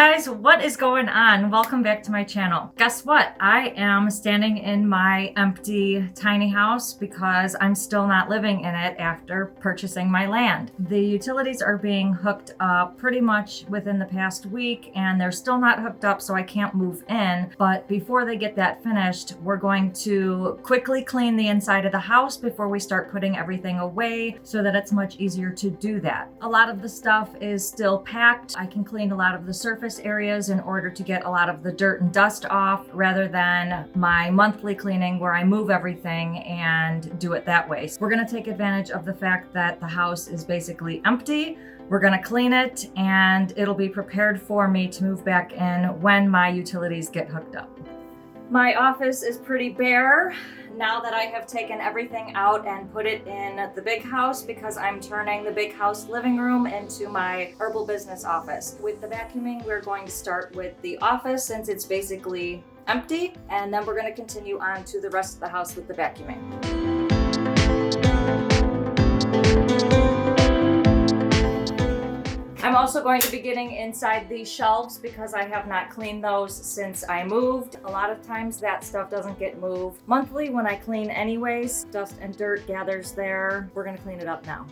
guys, what is going on? Welcome back to my channel. Guess what? I am standing in my empty tiny house because I'm still not living in it after purchasing my land. The utilities are being hooked up pretty much within the past week and they're still not hooked up, so I can't move in. But before they get that finished, we're going to quickly clean the inside of the house before we start putting everything away so that it's much easier to do that. A lot of the stuff is still packed. I can clean a lot of the surface areas in order to get a lot of the dirt and dust off rather than my monthly cleaning where I move everything and do it that way. So we're going to take advantage of the fact that the house is basically empty. We're going to clean it and it'll be prepared for me to move back in when my utilities get hooked up. My office is pretty bare now that I have taken everything out and put it in the big house because I'm turning the big house living room into my herbal business office. With the vacuuming, we're going to start with the office since it's basically empty, and then we're going to continue on to the rest of the house with the vacuuming. I'm also going to be getting inside these shelves because I have not cleaned those since I moved. A lot of times that stuff doesn't get moved monthly when I clean anyways. Dust and dirt gathers there. We're going to clean it up now.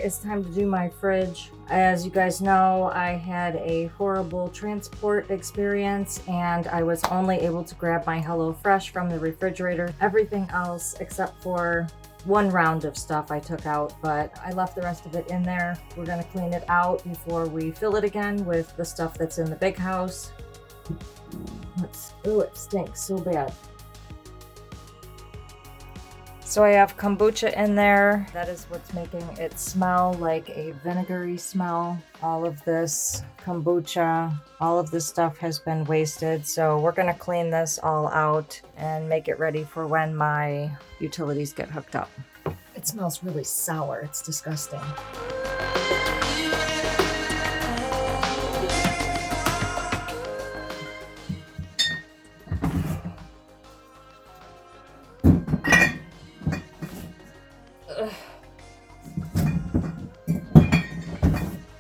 it's time to do my fridge. As you guys know, I had a horrible transport experience and I was only able to grab my HelloFresh from the refrigerator. Everything else except for one round of stuff I took out, but I left the rest of it in there. We're gonna clean it out before we fill it again with the stuff that's in the big house. Oh, it stinks so bad. So I have kombucha in there. That is what's making it smell like a vinegary smell. All of this kombucha, all of this stuff has been wasted. So we're gonna clean this all out and make it ready for when my utilities get hooked up. It smells really sour. It's disgusting.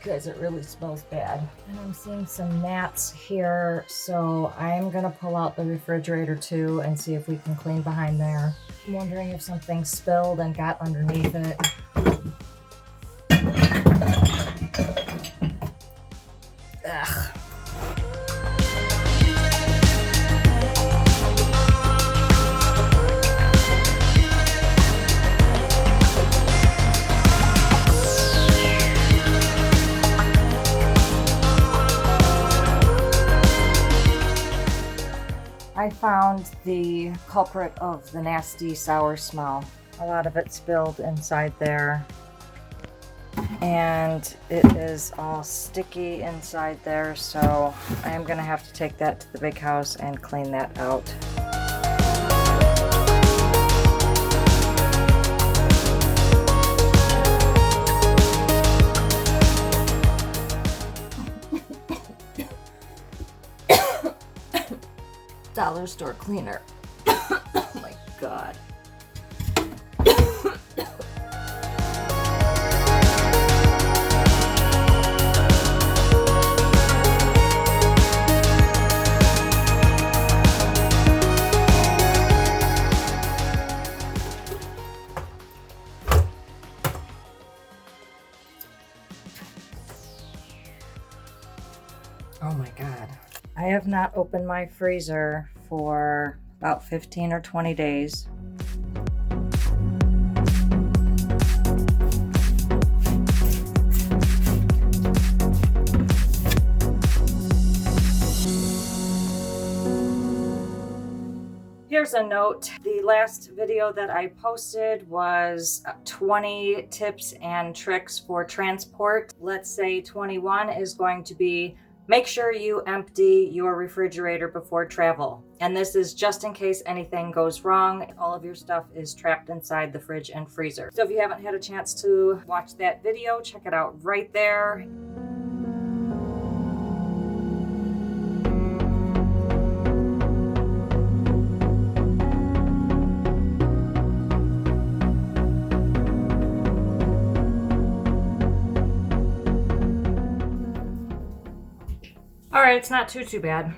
Guys, it really smells bad. And I'm seeing some gnats here, so I'm gonna pull out the refrigerator too and see if we can clean behind there. I'm wondering if something spilled and got underneath it. Ugh. I found the culprit of the nasty sour smell. A lot of it spilled inside there. And it is all sticky inside there, so I am gonna have to take that to the big house and clean that out. Dollar store cleaner. Oh my God. Oh my God. I have not opened my freezer for about 15 or 20 days. Here's a note. The last video that I posted was 20 tips and tricks for transport. Let's say 21 is going to be make sure you empty your refrigerator before travel. And this is just in case anything goes wrong. All of your stuff is trapped inside the fridge and freezer. So if you haven't had a chance to watch that video, check it out right there. All right, it's not too bad.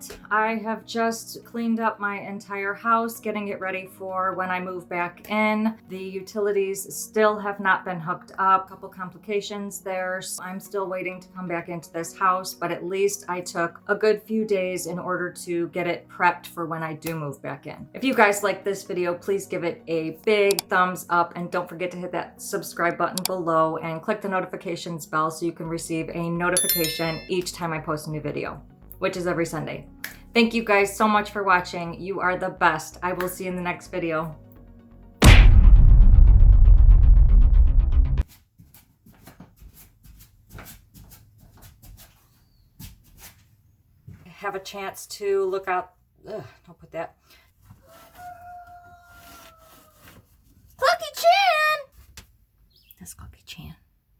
it. I have just cleaned up my entire house, getting it ready for when I move back in. The utilities still have not been hooked up. A couple complications there. So I'm still waiting to come back into this house, but at least I took a good few days in order to get it prepped for when I do move back in. If you guys like this video, please give it a big thumbs up and don't forget to hit that subscribe button below and click the notifications bell so you can receive a notification each time I post a new video, which is every Sunday. Thank you guys so much for watching. You are the best. I will see you in the next video. Have a chance to look out. Ugh, don't put that. Cookie Chan! That's Cookie Chan.